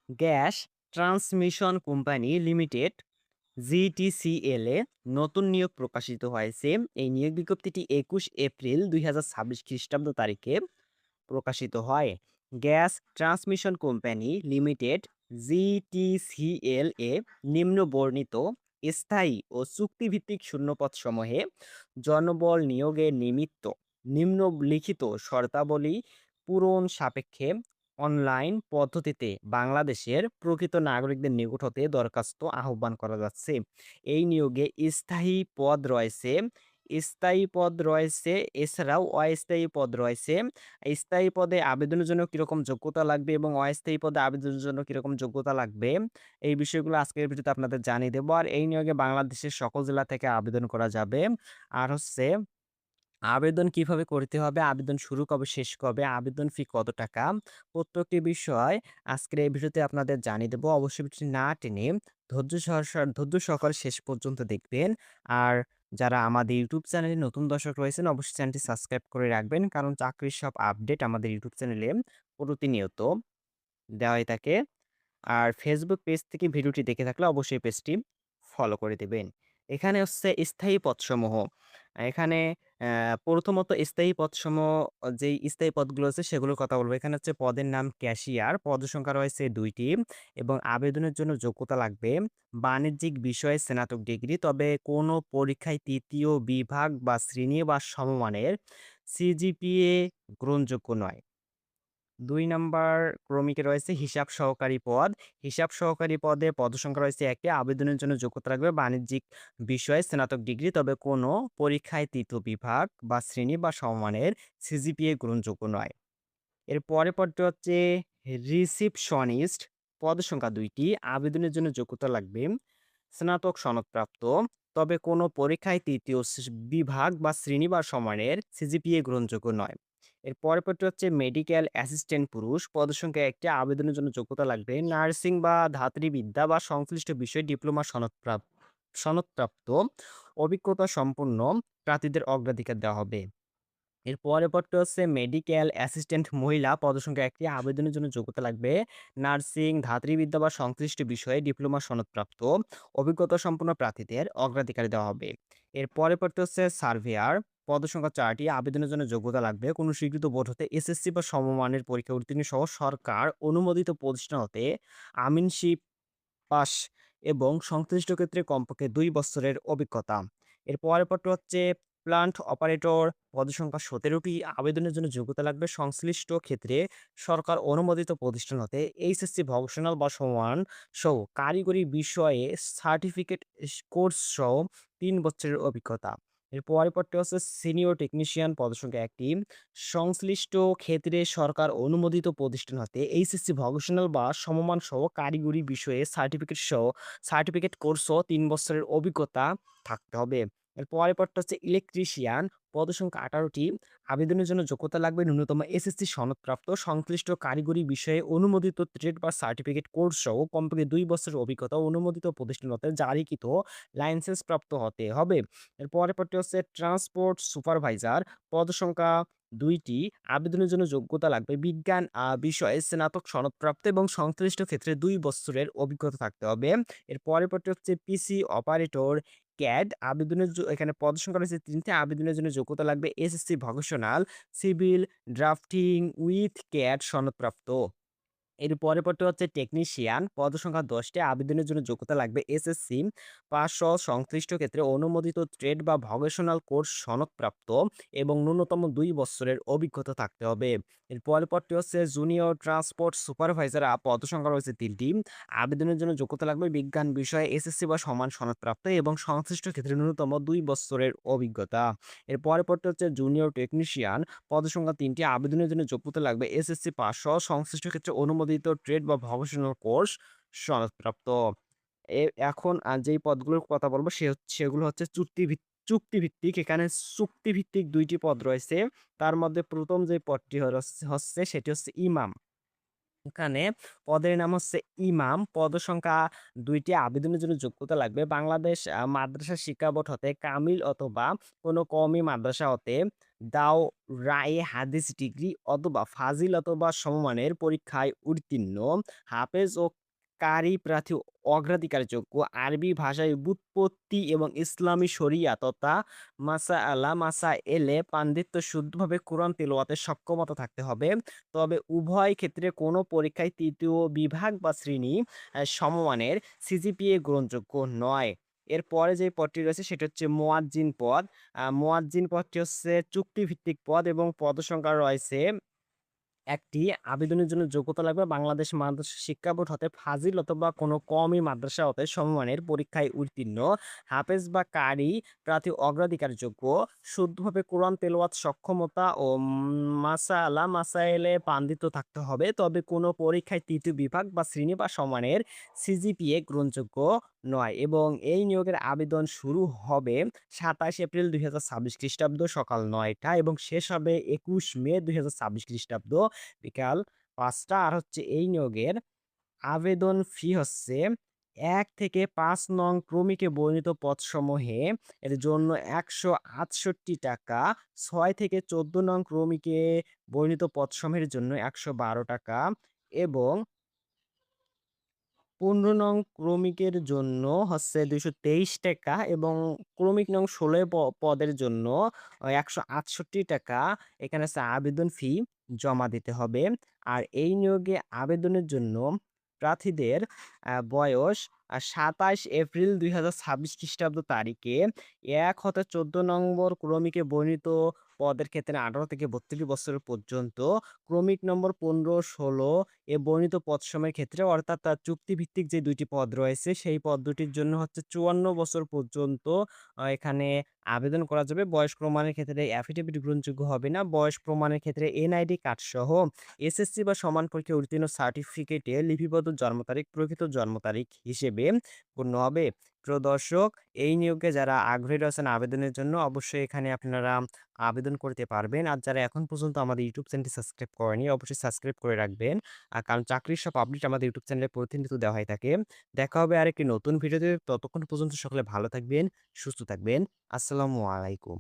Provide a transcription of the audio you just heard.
Gas transmission company limited জিটিসিএল এ নতুন নিয়োগ প্রকাশিত হয়েছে। এই নিয়োগ বিজ্ঞপ্তিটি 21 এপ্রিল 2026 খ্রিস্টাব্দ তারিখে প্রকাশিত হয়। গ্যাস ট্রান্সমিশন কোম্পানি লিমিটেড জিটিসিএল এ নিম্ন বর্ণিত স্থায়ী ও চুক্তিভিত্তিক শূন্যপদসমূহে জনবল নিয়োগের নিমিত্ত নিম্নলিখিত শর্তাবলী পূরণ সাপেক্ষে অনলাইন পদ্ধতিতে বাংলাদেশের প্রকৃত নাগরিকদের নিকট হতে দরখাস্ত আহ্বান করা যাচ্ছে। এই নিয়োগে স্থায়ী পদ রয়েছে, এছাড়াও অস্থায়ী পদ রয়েছে। স্থায়ী পদে আবেদনের জন্য কিরকম যোগ্যতা লাগবে এবং অস্থায়ী পদে আবেদনের জন্য কিরকম যোগ্যতা লাগবে, এই বিষয়গুলো আজকের ভিডিওতে আপনাদের জানিয়ে দেবো। আর এই নিয়োগে বাংলাদেশের সকল জেলা থেকে আবেদন করা যাবে। আর আবেদন কিভাবে করতে হবে, আবেদন শুরু কবে, শেষ কবে, আবেদন ফি কত টাকা, প্রত্যেকটি বিষয় আজকের এই ভিডিওতে আপনাদের জানিয়ে দেবো। অবশ্যই ভিডিওটি না টেনে ধৈর্য সহকারে শেষ পর্যন্ত দেখবেন। আর যারা আমাদের ইউটিউব চ্যানেলে নতুন দর্শক রয়েছেন, অবশ্যই চ্যানেলটি সাবস্ক্রাইব করে রাখবেন, কারণ চাকরির সব আপডেট আমাদের ইউটিউব চ্যানেলে প্রতিনিয়ত দেওয়াই থাকে। আর ফেসবুক পেজ থেকে ভিডিওটি দেখে থাকলে অবশ্যই পেজটি ফলো করে দেবেন। এখানে হচ্ছে স্থায়ী পদসমূহ। এখানে প্রথমত স্থায়ী পদসমূহ, যেই স্থায়ী পদগুলো আছে সেগুলোর কথা বলবো। এখানে হচ্ছে পদের নাম ক্যাশিয়ার, পদের সংখ্যা রয়েছে ২ টি এবং আবেদনের জন্য যোগ্যতা লাগবে বাণিজ্যিক বিষয়ে স্নাতক ডিগ্রি। তবে কোনো পরীক্ষায় ৩য় বিভাগ বা শ্রেণী বা সমমানের সিজিপিএ গ্রহণযোগ্য নয়। ২ নাম্বার ক্রমিকে রয়েছে হিসাব সহকারী পদ। হিসাব সহকারী পদে পদসংখ্যা রয়েছে ১ টি। আবেদনের জন্য যোগ্যতা লাগবে বাণিজ্যিক বিষয়ে স্নাতক ডিগ্রি। তবে কোনো পরীক্ষায় ৩য় বিভাগ বা শ্রেণী বা সমমানের সিজিপিএ গ্রহণযোগ্য নয়। এর পরের পদটি হচ্ছে রিসিপশনিস্ট, পদসংখ্যা ২ টি। আবেদনের জন্য যোগ্যতা লাগবে স্নাতক সনদপ্রাপ্ত। তবে কোনো পরীক্ষায় ৩য় বিভাগ বা শ্রেণী বা সমমানের সিজিপিএ গ্রহণযোগ্য নয়। এর পরের পদটি হচ্ছে মেডিকেল অ্যাসিস্ট্যান্ট পুরুষ, পদসংখ্যা ১ টি। আবেদনের জন্য যোগ্যতা লাগবে নার্সিং বা ধাত্রীবিদ্যা বা সংশ্লিষ্ট বিষয়ে ডিপ্লোমা সনদপ্রাপ্ত অভিজ্ঞতা সম্পন্ন প্রার্থীদের অগ্রাধিকার দেওয়া হবে। এর পরের পদটি হচ্ছে মেডিকেল অ্যাসিস্ট্যান্ট মহিলা, পদসংখ্যা ১ টি। আবেদনের জন্য যোগ্যতা লাগবে নার্সিং, ধাত্রীবিদ্যা বা সংশ্লিষ্ট বিষয়ে ডিপ্লোমা সনদপ্রাপ্ত অভিজ্ঞতা সম্পন্ন প্রার্থীদের অগ্রাধিকার দেওয়া হবে। এর পরের পদটি হচ্ছে সার্ভেয়ার, পদসংখ্যা ৪ টি। আবেদনের জন্য যোগ্যতা লাগবে কোনো স্বীকৃত বোর্ড হতে এসএসসি বা সমমানের পরীক্ষা উত্তীর্ণ সহ সরকার অনুমোদিত প্রতিষ্ঠান হতে আমিনশিপ পাস এবং সংশ্লিষ্ট ক্ষেত্রে কমপক্ষে ২ বছরের অভিজ্ঞতা। এর পরের পদটি হচ্ছে প্লান্ট অপারেটর, পদসংখ্যা ১৭ টি। আবেদনের জন্য যোগ্যতা লাগবে সংশ্লিষ্ট ক্ষেত্রে সরকার অনুমোদিত প্রতিষ্ঠান হতে এইচএসসি ভোকেশনাল বা সমান সহ কারিগরি বিষয়ে সার্টিফিকেট কোর্স সহ ৩ বছরের অভিজ্ঞতা। এর পরের পদটি হচ্ছে সিনিয়র টেকনিশিয়ান, পদসংখ্যা ১ টি। সংশ্লিষ্ট ক্ষেত্রে সরকার অনুমোদিত প্রতিষ্ঠান হতে এইচএসসি ভোকেশনাল বা সমমান সহ কারিগরি বিষয়ে সার্টিফিকেট কোর্স সহ ৩ বছরের অভিজ্ঞতা থাকতে হবে। এর পরের পদটা হচ্ছে ইলেকট্রিশিয়ান, পদসংখ্যা ১৮ টি। আবেদনের জন্য যোগ্যতা লাগবে ন্যূনতম এসএসসি সনদপ্রাপ্ত সংশ্লিষ্ট কারিগরি বিষয়ে অনুমোদিত ট্রেড বা সার্টিফিকেট কোর্স সহ কমপক্ষে ২ বছরের অভিজ্ঞতা অনুমোদিত প্রতিষ্ঠান হতে জারিকৃত লাইসেন্স প্রাপ্ত হতে হবে। এর পরের পদটি হচ্ছে ট্রান্সপোর্ট সুপারভাইজার, পদসংখ্যা ২ টি। আবেদনের জন্য যোগ্যতা লাগবে বিজ্ঞান বিষয়ে স্নাতক সনদপ্রাপ্ত এবং সংশ্লিষ্ট ক্ষেত্রে ২ বছরের অভিজ্ঞতা থাকতে হবে। এর পরের পদটি হচ্ছে পিসি অপারেটর ক্যাড, এখানে পদসংখ্যা রয়েছে ৩ টি। আবেদনের জন্য যোগ্যতা লাগবে SSC vocational civil drafting with CAD সনদপ্রাপ্ত। এর পরের পদটি হচ্ছে টেকনিশিয়ান, পদসংখ্যা ১০ টি। আবেদনের জন্য যোগ্যতা লাগবে এসএসসি পাস সহ সংশ্লিষ্ট ক্ষেত্রে অনুমোদিত ট্রেড বা ভোকেশনাল কোর্স সনদপ্রাপ্ত এবং ন্যূনতম ২ বছরের অভিজ্ঞতা থাকতে হবে। এর পরের পদটি হচ্ছে জুনিয়র ট্রান্সপোর্ট সুপারভাইজার, পদসংখ্যা রয়েছে ৩ টি। আবেদনের জন্য যোগ্যতা লাগবে বিজ্ঞান বিষয়ে এসএসসি বা সমান সনদপ্রাপ্ত এবং সংশ্লিষ্ট ক্ষেত্রে ন্যূনতম ২ বছরের অভিজ্ঞতা। এর পরের পদটি হচ্ছে জুনিয়র টেকনিশিয়ান, পদসংখ্যা ৩ টি। আবেদনের জন্য যোগ্যতা লাগবে এসএসসি পাস সহ সংশ্লিষ্ট ক্ষেত্রে অনুমোদিত ট্রেড বা ভোকেশনাল কোর্স সনদপ্রাপ্ত। এ এখন যেই পদগুলোর কথা বলব সেগুলো হচ্ছে চুক্তিভিত্তিক। এখানে চুক্তিভিত্তিক ২ টি পদ রয়েছে। তার মধ্যে প্রথম যে পদটি হচ্ছে সেটি হচ্ছে ইমাম। এখানে পদের নাম হচ্ছে ইমাম। পদসংখ্যা ২ টি। আবেদনের জন্য যোগ্যতা লাগবে বাংলাদেশ মাদ্রাসা শিক্ষা বোর্ড হতে কামিল অথবা কোনো কওমি মাদ্রাসা হতে দাওরায়ে হাদিস ডিগ্রি অথবা ফাজিল অথবা সমমানের পরীক্ষায় উত্তীর্ণ হাফেজ ও কারি প্রার্থী অগ্রাধিকারযোগ্য। আরবি ভাষায় ব্যুৎপত্তি এবং ইসলামী শরিয়া তথা মাসায়েলে পান্ডিত্য শুদ্ধভাবে কোরআন তিলাওয়াতে সক্ষমতা থাকতে হবে। তবে উভয় ক্ষেত্রে কোনো পরীক্ষায় ৩য় বিভাগ বা শ্রেণী সমমানের সিজিপিএ গ্রহণযোগ্য নয়। এরপরে যে পদটি রয়েছে সেটা হচ্ছে মুয়াজ্জিন পদ। মুয়াজ্জিন পদটি হচ্ছে চুক্তিভিত্তিক পদ এবং পদসংখ্যা রয়েছে ১ টি। আবেদনের জন্য যোগ্যতা লাগবে বাংলাদেশ মাদ্রাসা শিক্ষা বোর্ড হতে ফাজিল অথবা কোনো কওমি মাদ্রাসা হতে সমমানের পরীক্ষায় উত্তীর্ণ হাফেজ বা কারি প্রার্থী অগ্রাধিকারযোগ্য। শুদ্ধভাবে কোরআন তেলাওয়াত সক্ষমতা ও মাসায়েলে পান্ডিত্য থাকতে হবে। তবে কোনো পরীক্ষায় ৩য় বিভাগ বা শ্রেণী বা সমানের সিজিপিএ গ্রহণযোগ্য নয় এবং এই নিয়োগের আবেদন শুরু হবে ২৭ এপ্রিল ২০২৬ খ্রিস্টাব্দ সকাল ৯ টা এবং শেষ হবে ২১ মে ২০২৬ খ্রিস্টাব্দ বিকাল ৫ টা। আর হচ্ছে এই নিয়োগের আবেদন ফি হচ্ছে ১ থেকে ৫ নং ক্রমিকে বর্ণিত পদসমূহে এর জন্য ৳১৬৮ ৬ থেকে ১৪ নং ক্রমিকে বর্ণিত পদসমূহের জন্য ৳১১২ এবং ১৫ নং ক্রমিকের জন্য হচ্ছে ৳২২৩ এবং ক্রমিক নং ১৬ পদের জন্য ৳১৬৮ এখানে হচ্ছে আবেদন ফি জমা দিতে হবে। আর এই নিয়োগে আবেদনের জন্য প্রার্থীদের বয়স ২৭ এপ্রিল ২০২৬ খ্রিস্টাব্দ তারিখে ১ হতে ১৪ নম্বর ক্রমিকে বর্ণিত পদের ক্ষেত্রে ১৮ থেকে ৩২ বছর পর্যন্ত, ক্রমিক নম্বর ১৫, ১৬ এ বর্ণিত পদসমূহের ক্ষেত্রে অর্থাৎ তার চুক্তিভিত্তিক যে ২ টি পদ রয়েছে সেই পদ দুটির জন্য হচ্ছে ৫৪ বছর পর্যন্ত এখানে আবেদন করা যাবে। বয়স প্রমাণের ক্ষেত্রে অ্যাফিডেভিট গ্রহণযোগ্য হবে না। বয়স প্রমাণের ক্ষেত্রে এনআইডি কার্ড সহ এসএসসি বা সমান পরীক্ষায় উত্তীর্ণ সার্টিফিকেটে লিপিবদ্ধ জন্ম তারিখ প্রকৃত জন্ম তারিখ হিসেবে গণ্য হবে। প্রিয় দর্শক, এই নিয়োগে যারা আগ্রহী রয়েছেন আবেদনের জন্য অবশ্যই এখানে আপনারা আবেদন করতে পারবেন। আর যারা এখন পর্যন্ত আমাদের ইউটিউব চ্যানেলটি সাবস্ক্রাইব করেনি অবশ্যই সাবস্ক্রাইব করে রাখবেন। কারণ চাকরির সব আপডেট আমাদের ইউটিউব চ্যানেলে প্রতিনিয়ত দেওয়া হয়ে থাকে। দেখা হবে আরেকটি নতুন ভিডিওতে। ততক্ষণ পর্যন্ত সকলে ভালো থাকবেন, সুস্থ থাকবেন। আসসালামু আলাইকুম।